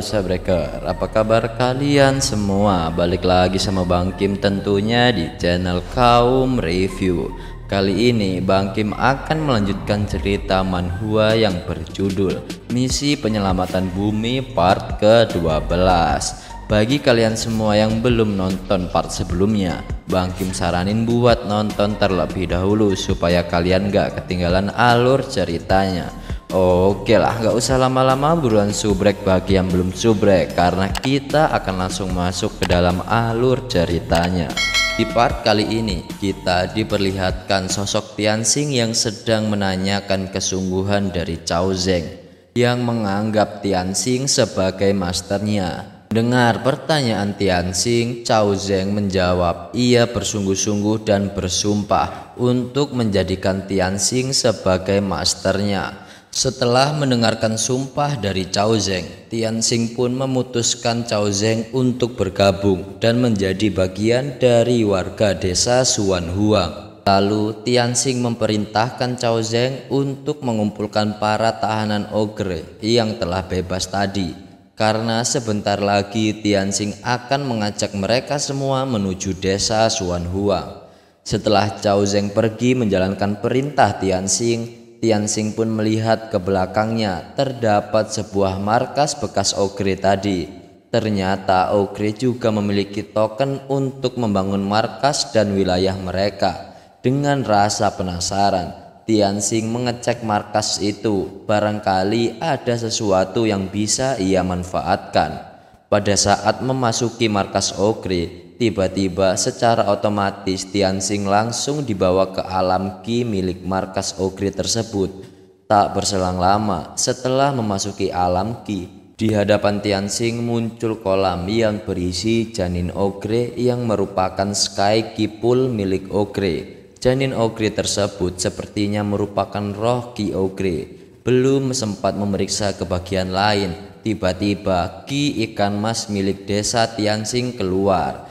Sabreker, apa kabar kalian semua? Balik lagi sama Bang Kim tentunya di channel Kaum Review. Kali ini Bang Kim akan melanjutkan cerita manhwa yang berjudul Misi Penyelamatan Bumi part ke-12. Bagi kalian semua yang belum nonton part sebelumnya, Bang Kim saranin buat nonton terlebih dahulu supaya kalian gak ketinggalan alur ceritanya. Oke lah, gak usah lama-lama, buruan subrek bagi yang belum subrek, karena kita akan langsung masuk ke dalam alur ceritanya. Di part kali ini kita diperlihatkan sosok Tianxing yang sedang menanyakan kesungguhan dari Cao Zheng yang menganggap Tianxing sebagai masternya. Dengar pertanyaan Tianxing, Cao Zheng menjawab ia bersungguh-sungguh dan bersumpah untuk menjadikan Tianxing sebagai masternya. Setelah mendengarkan sumpah dari Cao Zheng, Tianxing pun memutuskan Cao Zheng untuk bergabung dan menjadi bagian dari warga desa Xuanhuang. Lalu Tianxing memerintahkan Cao Zheng untuk mengumpulkan para tahanan ogre yang telah bebas tadi, karena sebentar lagi Tianxing akan mengajak mereka semua menuju desa Xuanhuang. Setelah Cao Zheng pergi menjalankan perintah Tianxing pun melihat ke belakangnya terdapat sebuah markas bekas ogre tadi. Ternyata ogre juga memiliki token untuk membangun markas dan wilayah mereka. Dengan rasa penasaran, Tianxing mengecek markas itu, barangkali ada sesuatu yang bisa ia manfaatkan. Pada saat memasuki markas ogre, tiba-tiba secara otomatis Tianxing langsung dibawa ke alam ki milik markas ogre tersebut. Tak berselang lama setelah memasuki alam ki, di hadapan Tianxing muncul kolam yang berisi janin ogre yang merupakan sky ki pool milik ogre. Janin ogre tersebut sepertinya merupakan roh ki ogre. Belum sempat memeriksa ke bagian lain, tiba-tiba ki ikan mas milik desa Tianxing keluar.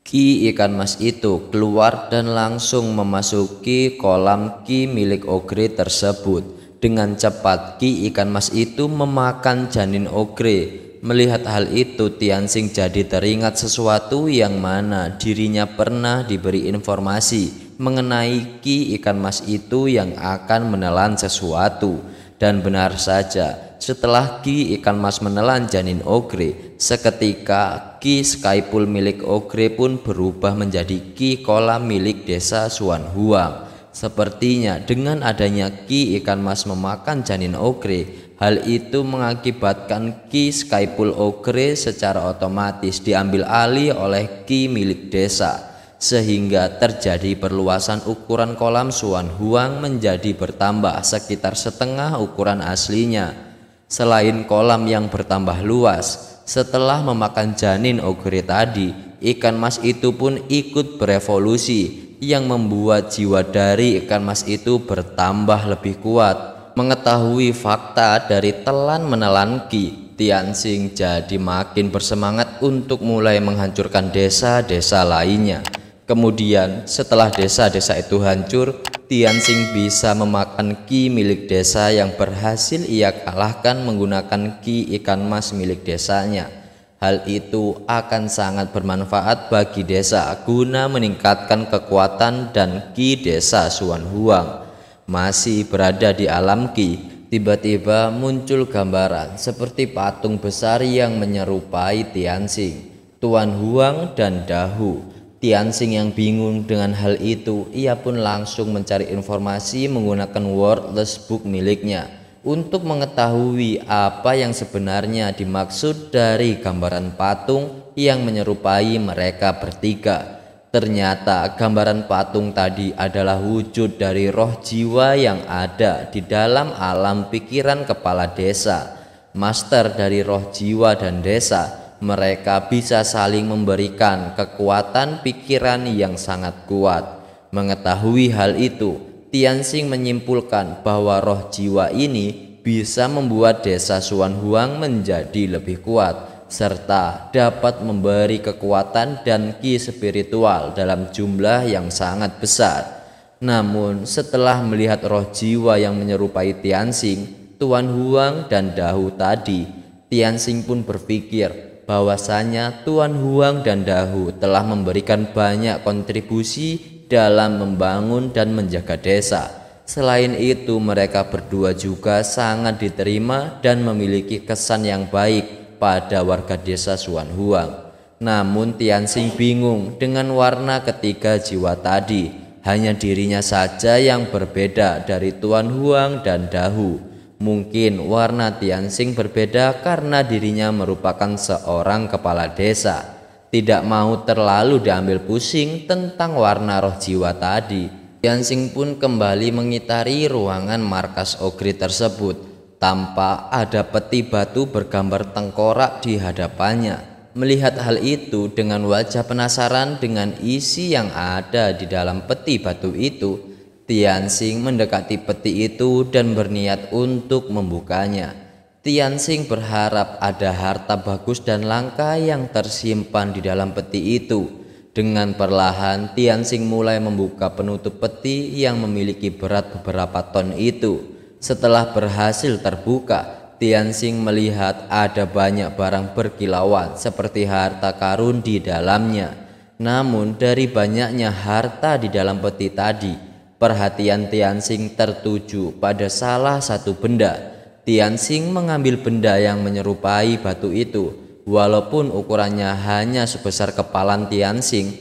Ki ikan mas itu keluar dan langsung memasuki kolam ki milik ogre tersebut. Dengan cepat ki ikan mas itu memakan janin ogre. Melihat hal itu, Tianxing jadi teringat sesuatu yang mana dirinya pernah diberi informasi mengenai ki ikan mas itu yang akan menelan sesuatu. Dan benar saja, setelah ki ikan mas menelan janin ogre, seketika ki skypool milik ogre pun berubah menjadi ki kolam milik desa Xuanhuang. Sepertinya dengan adanya ki ikan mas memakan janin ogre, hal itu mengakibatkan ki skypool ogre secara otomatis diambil alih oleh ki milik desa, sehingga terjadi perluasan ukuran kolam Xuanhuang menjadi bertambah sekitar setengah ukuran aslinya. Selain kolam yang bertambah luas, setelah memakan janin ogre tadi, ikan mas itu pun ikut berevolusi yang membuat jiwa dari ikan mas itu bertambah lebih kuat. Mengetahui fakta dari telan menelan ki, Tianxing jadi makin bersemangat untuk mulai menghancurkan desa-desa lainnya. Kemudian setelah desa-desa itu hancur, Tianxing bisa memakan ki milik desa yang berhasil ia kalahkan menggunakan ki ikan mas milik desanya. Hal itu akan sangat bermanfaat bagi desa guna meningkatkan kekuatan dan ki desa Xuanhuang. Masih berada di alam ki, tiba-tiba muncul gambaran seperti patung besar yang menyerupai Tianxing, Tuan Huang dan Dahu. Tianxing yang bingung dengan hal itu, ia pun langsung mencari informasi menggunakan wordless book miliknya untuk mengetahui apa yang sebenarnya dimaksud dari gambaran patung yang menyerupai mereka bertiga. Ternyata gambaran patung tadi adalah wujud dari roh jiwa yang ada di dalam alam pikiran kepala desa. Master dari roh jiwa dan desa, mereka bisa saling memberikan kekuatan pikiran yang sangat kuat. Mengetahui hal itu, Tianxing menyimpulkan bahwa roh jiwa ini bisa membuat desa Xuanhuang menjadi lebih kuat, serta dapat memberi kekuatan dan ki spiritual dalam jumlah yang sangat besar. Namun setelah melihat roh jiwa yang menyerupai Tianxing, Tuan Huang dan Dahu tadi, Tianxing pun berpikir bahwasanya Tuan Huang dan Dahu telah memberikan banyak kontribusi dalam membangun dan menjaga desa. Selain itu, mereka berdua juga sangat diterima dan memiliki kesan yang baik pada warga desa Suan Huang. Namun Tianxing bingung dengan warna ketiga jiwa tadi. Hanya dirinya saja yang berbeda dari Tuan Huang dan Dahu. Mungkin warna Tianxing berbeda karena dirinya merupakan seorang kepala desa. Tidak mau terlalu diambil pusing tentang warna roh jiwa tadi, Tianxing pun kembali mengitari ruangan markas Ogre tersebut. Tampak ada peti batu bergambar tengkorak di hadapannya. Melihat hal itu, dengan wajah penasaran dengan isi yang ada di dalam peti batu itu, Tianxing mendekati peti itu dan berniat untuk membukanya. Tianxing berharap ada harta bagus dan langka yang tersimpan di dalam peti itu. Dengan perlahan, Tianxing mulai membuka penutup peti yang memiliki berat beberapa ton itu. Setelah berhasil terbuka, Tianxing melihat ada banyak barang berkilauan seperti harta karun di dalamnya. Namun dari banyaknya harta di dalam peti tadi, perhatian Tianxing tertuju pada salah satu benda. Tianxing mengambil benda yang menyerupai batu itu. Walaupun ukurannya hanya sebesar kepalan Tianxing,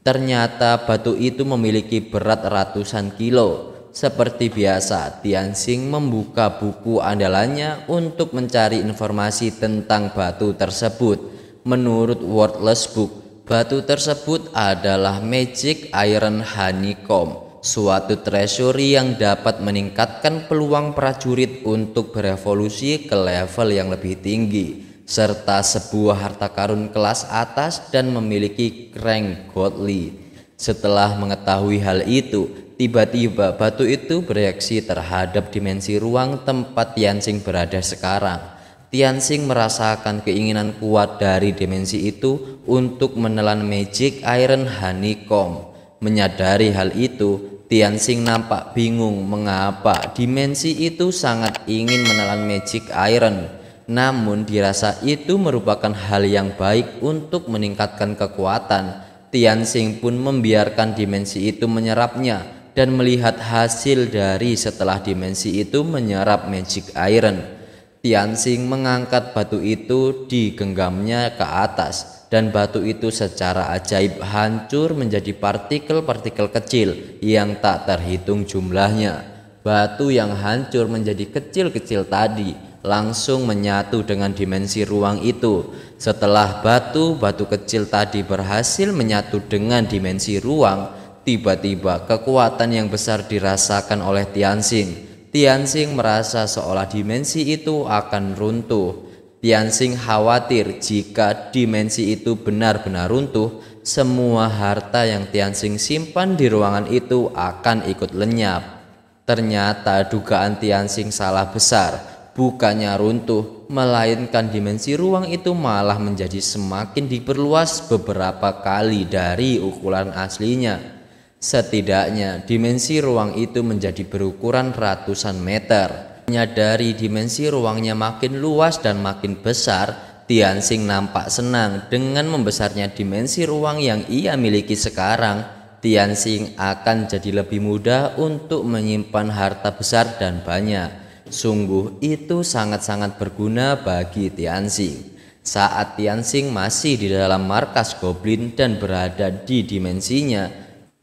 ternyata batu itu memiliki berat ratusan kilo. Seperti biasa, Tianxing membuka buku andalannya untuk mencari informasi tentang batu tersebut. Menurut Worthless Book, batu tersebut adalah Magic Iron Honeycomb, suatu treasury yang dapat meningkatkan peluang prajurit untuk berevolusi ke level yang lebih tinggi, serta sebuah harta karun kelas atas dan memiliki rank godly. Setelah mengetahui hal itu, tiba-tiba batu itu bereaksi terhadap dimensi ruang tempat Tianxing berada sekarang. Tianxing merasakan keinginan kuat dari dimensi itu untuk menelan Magic Iron Honeycomb. Menyadari hal itu, Tianxing nampak bingung mengapa dimensi itu sangat ingin menelan Magic Iron. Namun dirasa itu merupakan hal yang baik untuk meningkatkan kekuatan. Tianxing pun membiarkan dimensi itu menyerapnya dan melihat hasil dari setelah dimensi itu menyerap Magic Iron. Tianxing mengangkat batu itu digenggamnya ke atas dan batu itu secara ajaib hancur menjadi partikel-partikel kecil yang tak terhitung jumlahnya. Batu yang hancur menjadi kecil-kecil tadi langsung menyatu dengan dimensi ruang itu. Setelah batu-batu kecil tadi berhasil menyatu dengan dimensi ruang, tiba-tiba kekuatan yang besar dirasakan oleh Tianxing. Tianxing merasa seolah dimensi itu akan runtuh. Tianxing khawatir jika dimensi itu benar-benar runtuh, semua harta yang Tianxing simpan di ruangan itu akan ikut lenyap. Ternyata dugaan Tianxing salah besar. Bukannya runtuh, melainkan dimensi ruang itu malah menjadi semakin diperluas beberapa kali dari ukuran aslinya. Setidaknya dimensi ruang itu menjadi berukuran ratusan meter. Menyadari dimensi ruangnya makin luas dan makin besar, Tianxing nampak senang dengan membesarnya dimensi ruang yang ia miliki sekarang. Tianxing akan jadi lebih mudah untuk menyimpan harta besar dan banyak. Sungguh itu sangat-sangat berguna bagi Tianxing. Saat Tianxing masih di dalam markas goblin dan berada di dimensinya,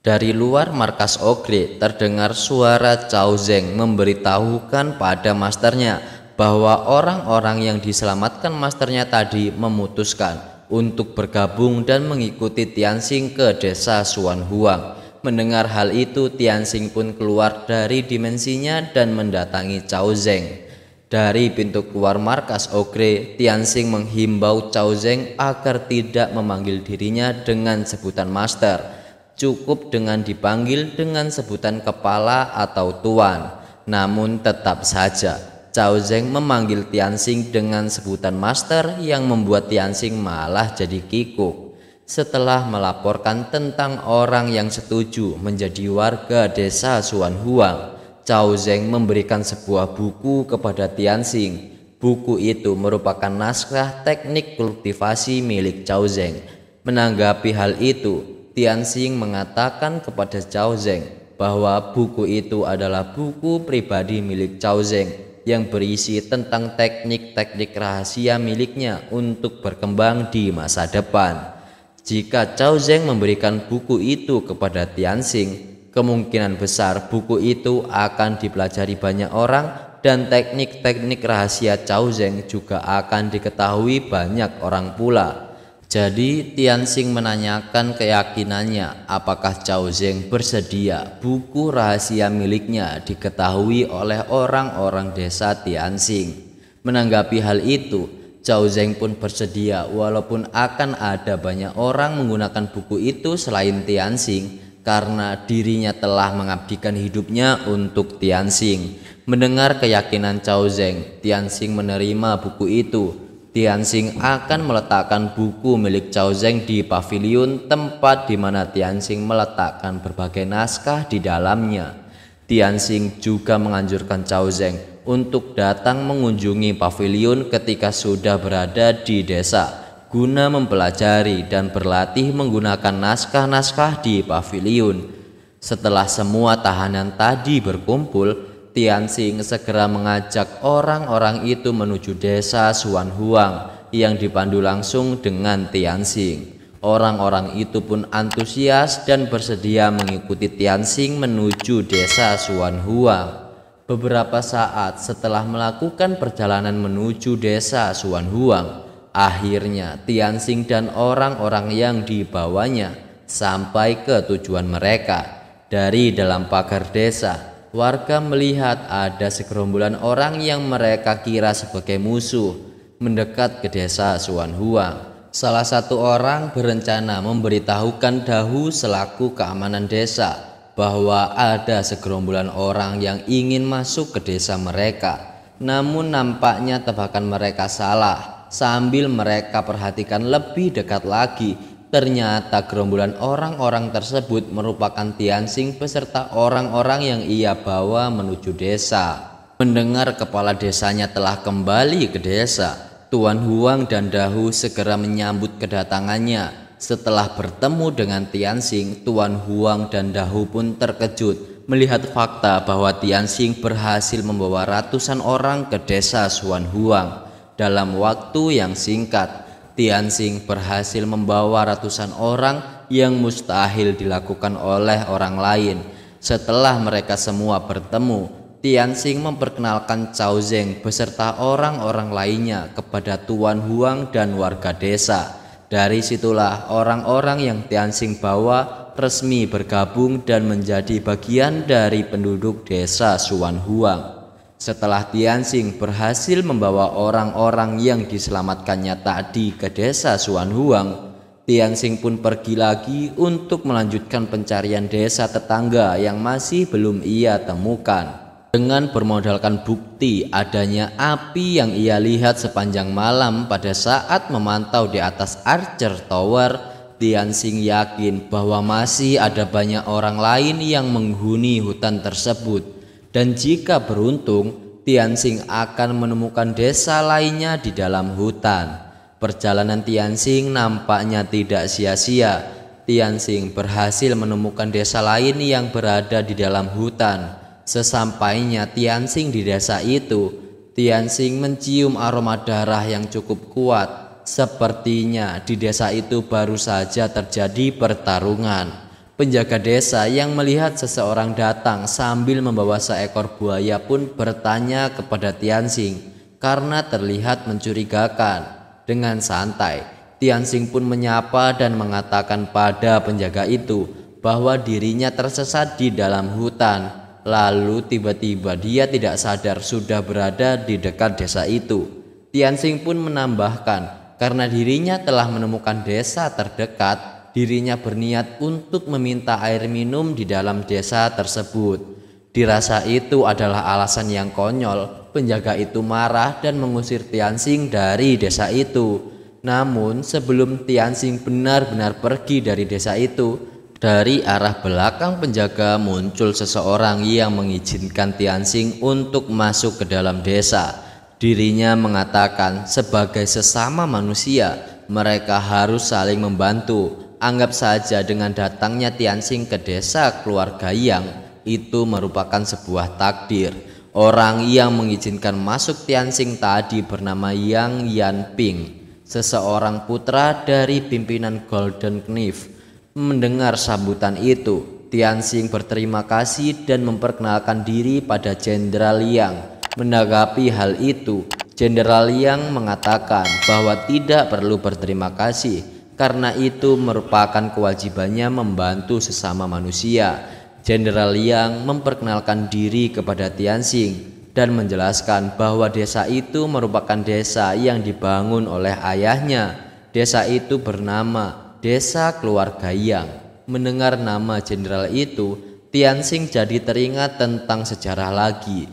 dari luar markas Ogre terdengar suara Cao Zeng memberitahukan pada masternya bahwa orang-orang yang diselamatkan masternya tadi memutuskan untuk bergabung dan mengikuti Tianxing ke desa Suan Huang. Mendengar hal itu, Tianxing pun keluar dari dimensinya dan mendatangi Cao Zeng. Dari pintu keluar markas Ogre, Tianxing menghimbau Cao Zeng agar tidak memanggil dirinya dengan sebutan master. Cukup dengan dipanggil dengan sebutan kepala atau tuan. Namun tetap saja Cao Zeng memanggil Tianxing dengan sebutan master yang membuat Tianxing malah jadi kikuk. Setelah melaporkan tentang orang yang setuju menjadi warga desa Suan Huang, Cao Zeng memberikan sebuah buku kepada Tianxing. buku itu merupakan naskah teknik kultivasi milik Cao Zeng. Menanggapi hal itu, Tianxing mengatakan kepada Cao Zeng bahwa buku itu adalah buku pribadi milik Cao Zeng yang berisi tentang teknik-teknik rahasia miliknya untuk berkembang di masa depan. Jika Cao Zeng memberikan buku itu kepada Tianxing, kemungkinan besar buku itu akan dipelajari banyak orang dan teknik-teknik rahasia Cao Zeng juga akan diketahui banyak orang pula. Jadi Tianxing menanyakan keyakinannya apakah Cao Zeng bersedia buku rahasia miliknya diketahui oleh orang-orang desa Tianxing. Menanggapi hal itu, Cao Zeng pun bersedia walaupun akan ada banyak orang menggunakan buku itu selain Tianxing, karena dirinya telah mengabdikan hidupnya untuk Tianxing. Mendengar keyakinan Cao Zeng, Tianxing menerima buku itu. Tianxing akan meletakkan buku milik Cao Zeng di pavilion, tempat di mana Tianxing meletakkan berbagai naskah di dalamnya. Tianxing juga menganjurkan Cao Zeng untuk datang mengunjungi pavilion ketika sudah berada di desa, guna mempelajari dan berlatih menggunakan naskah-naskah di pavilion. Setelah semua tahanan tadi berkumpul, Tianxing segera mengajak orang-orang itu menuju desa Xuan Huang yang dipandu langsung dengan Tianxing. Orang-orang itu pun antusias dan bersedia mengikuti Tianxing menuju desa Xuan Huang. Beberapa saat setelah melakukan perjalanan menuju desa Xuan Huang, akhirnya Tianxing dan orang-orang yang dibawanya sampai ke tujuan mereka. Dari dalam pagar desa, warga melihat ada segerombolan orang yang mereka kira sebagai musuh mendekat ke desa Xuan Huang. Salah satu orang berencana memberitahukan Dahu selaku keamanan desa bahwa ada segerombolan orang yang ingin masuk ke desa mereka. Namun nampaknya tebakan mereka salah. Sambil mereka perhatikan lebih dekat lagi, ternyata gerombolan orang-orang tersebut merupakan Tianxing beserta orang-orang yang ia bawa menuju desa. Mendengar kepala desanya telah kembali ke desa, Tuan Huang dan Dahu segera menyambut kedatangannya. Setelah bertemu dengan Tianxing, Tuan Huang dan Dahu pun terkejut melihat fakta bahwa Tianxing berhasil membawa ratusan orang ke desa Xuan Huang. Dalam waktu yang singkat, Tianxing berhasil membawa ratusan orang yang mustahil dilakukan oleh orang lain. Setelah mereka semua bertemu, Tianxing memperkenalkan Cao Zeng beserta orang-orang lainnya kepada Tuan Huang dan warga desa. Dari situlah orang-orang yang Tianxing bawa resmi bergabung dan menjadi bagian dari penduduk desa Xuan Huang. Setelah Tianxing berhasil membawa orang-orang yang diselamatkannya tadi ke desa Xuan Huang, Tianxing pun pergi lagi untuk melanjutkan pencarian desa tetangga yang masih belum ia temukan. Dengan bermodalkan bukti adanya api yang ia lihat sepanjang malam pada saat memantau di atas Archer Tower, Tianxing yakin bahwa masih ada banyak orang lain yang menghuni hutan tersebut. Dan jika beruntung, Tianxing akan menemukan desa lainnya di dalam hutan. Perjalanan Tianxing nampaknya tidak sia-sia. Tianxing berhasil menemukan desa lain yang berada di dalam hutan. Sesampainya Tianxing di desa itu, Tianxing mencium aroma darah yang cukup kuat. Sepertinya di desa itu baru saja terjadi pertarungan. Penjaga desa yang melihat seseorang datang sambil membawa seekor buaya pun bertanya kepada Tianxing karena terlihat mencurigakan. Dengan santai, Tianxing pun menyapa dan mengatakan pada penjaga itu bahwa dirinya tersesat di dalam hutan. Lalu tiba-tiba dia tidak sadar sudah berada di dekat desa itu. Tianxing pun menambahkan, karena dirinya telah menemukan desa terdekat, dirinya berniat untuk meminta air minum di dalam desa tersebut. Dirasa itu adalah alasan yang konyol. Penjaga itu marah dan mengusir Tianxing dari desa itu. Namun sebelum Tianxing benar-benar pergi dari desa itu, dari arah belakang penjaga muncul seseorang yang mengizinkan Tianxing untuk masuk ke dalam desa. Dirinya mengatakan sebagai sesama manusia, mereka harus saling membantu. Anggap saja dengan datangnya Tianxing ke desa keluarga Yang, itu merupakan sebuah takdir. Orang yang mengizinkan masuk Tianxing tadi bernama Yang Yanping, seseorang putra dari pimpinan Golden Knife. Mendengar sambutan itu, Tianxing berterima kasih dan memperkenalkan diri pada Jenderal Yang. Menanggapi hal itu, Jenderal Yang mengatakan bahwa tidak perlu berterima kasih karena itu merupakan kewajibannya membantu sesama manusia. Jenderal Yang memperkenalkan diri kepada Tianxing dan menjelaskan bahwa desa itu merupakan desa yang dibangun oleh ayahnya. Desa itu bernama Desa Keluarga Yang. Mendengar nama jenderal itu, Tianxing jadi teringat tentang sejarah lagi,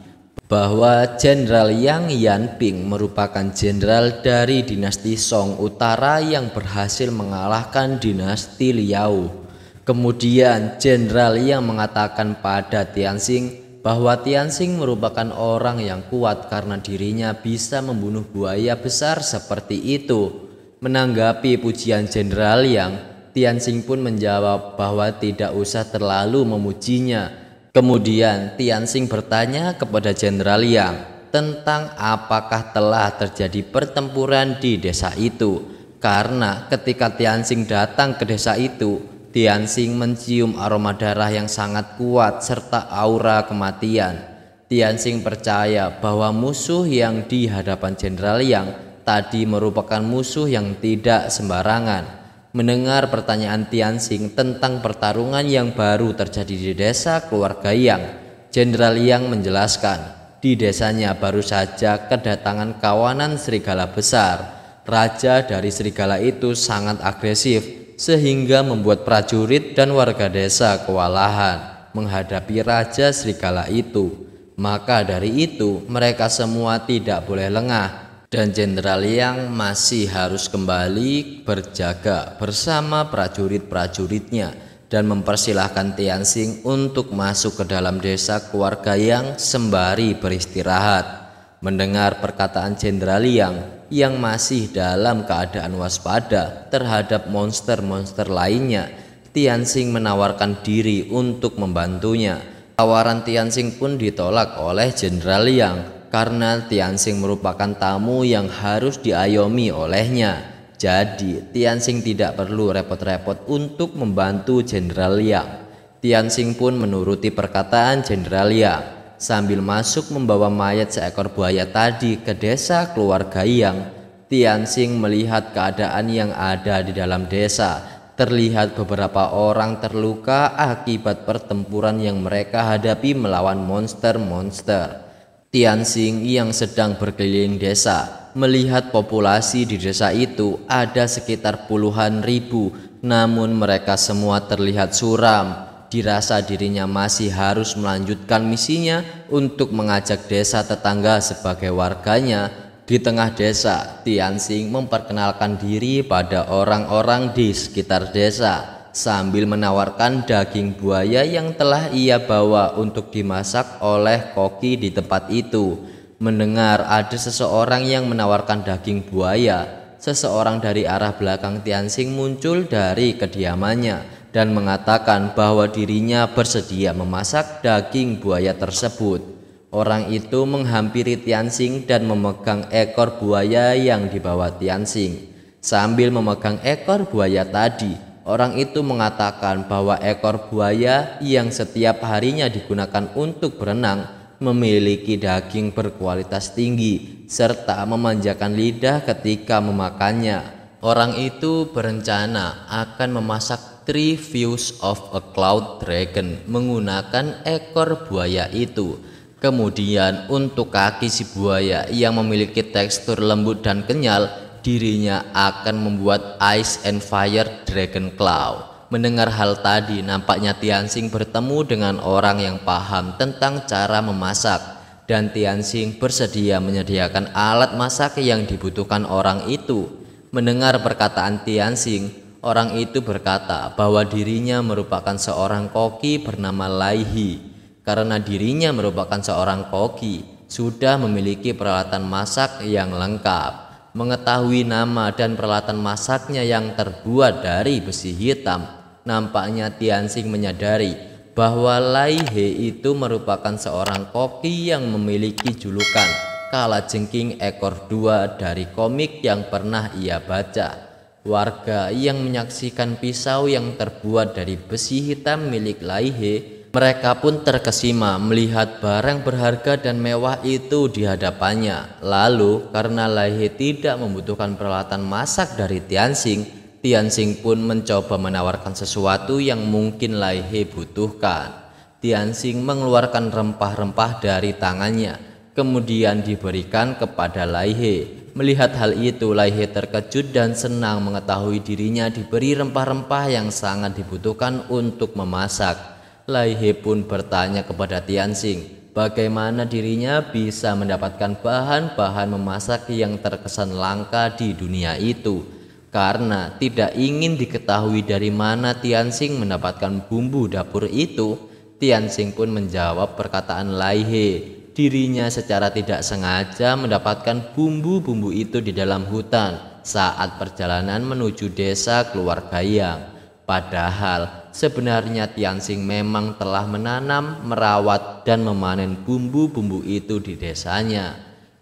bahwa Jenderal Yang Yanping merupakan jenderal dari dinasti Song Utara yang berhasil mengalahkan dinasti Liao. Kemudian Jenderal Yang mengatakan pada Tianxing bahwa Tianxing merupakan orang yang kuat karena dirinya bisa membunuh buaya besar seperti itu. Menanggapi pujian Jenderal Yang, Tianxing pun menjawab bahwa tidak usah terlalu memujinya. Kemudian Tianxing bertanya kepada Jenderal Yang tentang apakah telah terjadi pertempuran di desa itu. Karena ketika Tianxing datang ke desa itu, Tianxing mencium aroma darah yang sangat kuat serta aura kematian. Tianxing percaya bahwa musuh yang di hadapan Jenderal Yang tadi merupakan musuh yang tidak sembarangan. Mendengar pertanyaan Tianxing tentang pertarungan yang baru terjadi di desa keluarga Yang, Jenderal Yang menjelaskan di desanya baru saja kedatangan kawanan serigala besar. Raja dari serigala itu sangat agresif sehingga membuat prajurit dan warga desa kewalahan menghadapi raja serigala itu. Maka dari itu mereka semua tidak boleh lengah dan Jenderal Yang masih harus kembali berjaga bersama prajurit-prajuritnya dan mempersilahkan Tianxing untuk masuk ke dalam desa keluarga Yang sembari beristirahat. Mendengar perkataan Jenderal Yang masih dalam keadaan waspada terhadap monster-monster lainnya, Tianxing menawarkan diri untuk membantunya. Tawaran Tianxing pun ditolak oleh Jenderal Yang karena Tianxing merupakan tamu yang harus diayomi olehnya. Jadi Tianxing tidak perlu repot-repot untuk membantu Jenderal Yang. Tianxing pun menuruti perkataan Jenderal Yang sambil masuk membawa mayat seekor buaya tadi ke desa keluarga Yang. Tianxing melihat keadaan yang ada di dalam desa. Terlihat beberapa orang terluka akibat pertempuran yang mereka hadapi melawan monster-monster. Tianxing yang sedang berkeliling desa melihat populasi di desa itu ada sekitar puluhan ribu, namun mereka semua terlihat suram. Dirasa dirinya masih harus melanjutkan misinya untuk mengajak desa tetangga sebagai warganya. Di tengah desa, Tianxing memperkenalkan diri pada orang-orang di sekitar desa sambil menawarkan daging buaya yang telah ia bawa untuk dimasak oleh koki di tempat itu. Mendengar ada seseorang yang menawarkan daging buaya, seseorang dari arah belakang Tianxing muncul dari kediamannya dan mengatakan bahwa dirinya bersedia memasak daging buaya tersebut. Orang itu menghampiri Tianxing dan memegang ekor buaya yang dibawa Tianxing. Sambil memegang ekor buaya tadi, orang itu mengatakan bahwa ekor buaya yang setiap harinya digunakan untuk berenang memiliki daging berkualitas tinggi serta memanjakan lidah ketika memakannya. Orang itu berencana akan memasak 3 views of a cloud dragon menggunakan ekor buaya itu. Kemudian untuk kaki si buaya yang memiliki tekstur lembut dan kenyal, dirinya akan membuat Ice and Fire Dragon Claw. Mendengar hal tadi, nampaknya Tianxing bertemu dengan orang yang paham tentang cara memasak, dan Tianxing bersedia menyediakan alat masak yang dibutuhkan orang itu. Mendengar perkataan Tianxing, orang itu berkata bahwa dirinya merupakan seorang koki bernama Lai He. Karena dirinya merupakan seorang koki, sudah memiliki peralatan masak yang lengkap. Mengetahui nama dan peralatan masaknya yang terbuat dari besi hitam, nampaknya Tianxing menyadari bahwa Lai He itu merupakan seorang koki yang memiliki julukan kalajengking ekor dua dari komik yang pernah ia baca. Warga yang menyaksikan pisau yang terbuat dari besi hitam milik Lai He, mereka pun terkesima melihat barang berharga dan mewah itu di hadapannya. Lalu karena Lai He tidak membutuhkan peralatan masak dari Tianxing, Tianxing pun mencoba menawarkan sesuatu yang mungkin Lai He butuhkan. Tianxing mengeluarkan rempah-rempah dari tangannya, kemudian diberikan kepada Lai He. Melihat hal itu, Lai He terkejut dan senang mengetahui dirinya diberi rempah-rempah yang sangat dibutuhkan untuk memasak. Lai He pun bertanya kepada Tianxing bagaimana dirinya bisa mendapatkan bahan-bahan memasak yang terkesan langka di dunia itu. Karena tidak ingin diketahui dari mana Tianxing mendapatkan bumbu dapur itu, Tianxing pun menjawab perkataan Lai He. Dirinya secara tidak sengaja mendapatkan bumbu-bumbu itu di dalam hutan saat perjalanan menuju desa keluarga Yang. Padahal sebenarnya Tianxing memang telah menanam, merawat, dan memanen bumbu-bumbu itu di desanya.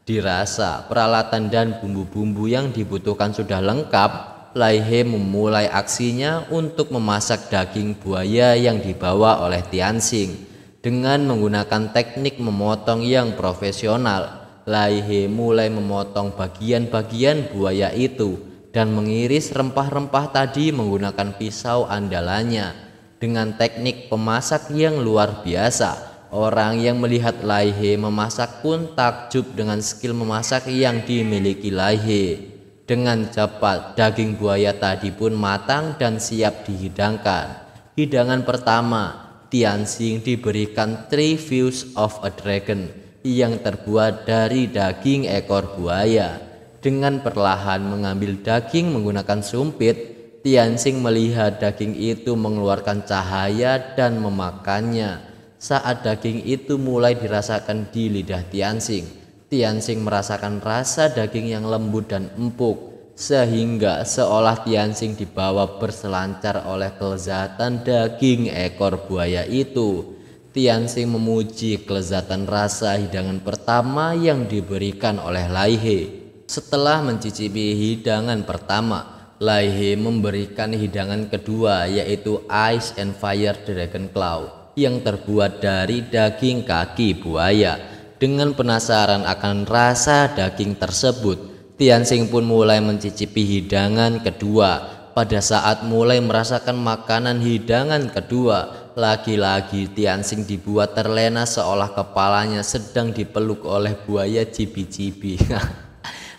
Dirasa peralatan dan bumbu-bumbu yang dibutuhkan sudah lengkap, Lai He memulai aksinya untuk memasak daging buaya yang dibawa oleh Tianxing. Dengan menggunakan teknik memotong yang profesional, Lai He mulai memotong bagian-bagian buaya itu dan mengiris rempah-rempah tadi menggunakan pisau andalannya. Dengan teknik pemasak yang luar biasa, orang yang melihat Lai He memasak pun takjub dengan skill memasak yang dimiliki Lai He. Dengan cepat, daging buaya tadi pun matang dan siap dihidangkan. Hidangan pertama, Tianxing diberikan 3 views of a dragon yang terbuat dari daging ekor buaya. Dengan perlahan mengambil daging menggunakan sumpit, Tianxing melihat daging itu mengeluarkan cahaya dan memakannya. Saat daging itu mulai dirasakan di lidah Tianxing, Tianxing merasakan rasa daging yang lembut dan empuk, sehingga seolah Tianxing dibawa berselancar oleh kelezatan daging ekor buaya itu. Tianxing memuji kelezatan rasa hidangan pertama yang diberikan oleh Lai He. Setelah mencicipi hidangan pertama, Lai He memberikan hidangan kedua, yaitu Ice and Fire Dragon Claw yang terbuat dari daging kaki buaya. Dengan penasaran akan rasa daging tersebut, Tianxing pun mulai mencicipi hidangan kedua. Pada saat mulai merasakan makanan hidangan kedua, lagi-lagi Tianxing dibuat terlena seolah kepalanya sedang dipeluk oleh buaya cibi-cibi.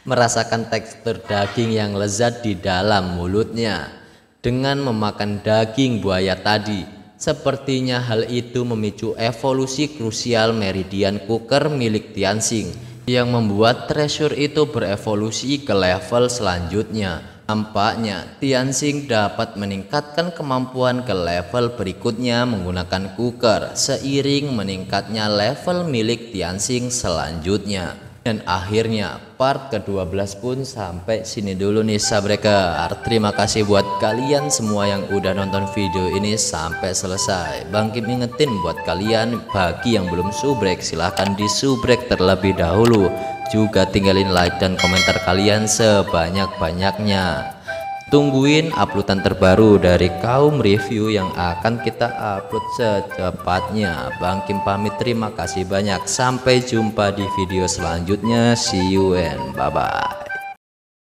Merasakan tekstur daging yang lezat di dalam mulutnya. Dengan memakan daging buaya tadi, sepertinya hal itu memicu evolusi krusial meridian cooker milik Tianxing yang membuat treasure itu berevolusi ke level selanjutnya. Nampaknya Tianxing dapat meningkatkan kemampuan ke level berikutnya menggunakan cooker seiring meningkatnya level milik Tianxing selanjutnya. Dan akhirnya part ke-12 pun sampai sini dulu nih sabreker. Terima kasih buat kalian semua yang udah nonton video ini sampai selesai. Bang Kim ingetin buat kalian bagi yang belum subrek, silahkan di subrek terlebih dahulu. Juga tinggalin like dan komentar kalian sebanyak-banyaknya. Tungguin uploadan terbaru dari Kaum Review yang akan kita upload secepatnya. Bang Kim pamit, terima kasih banyak. Sampai jumpa di video selanjutnya. See you and bye bye.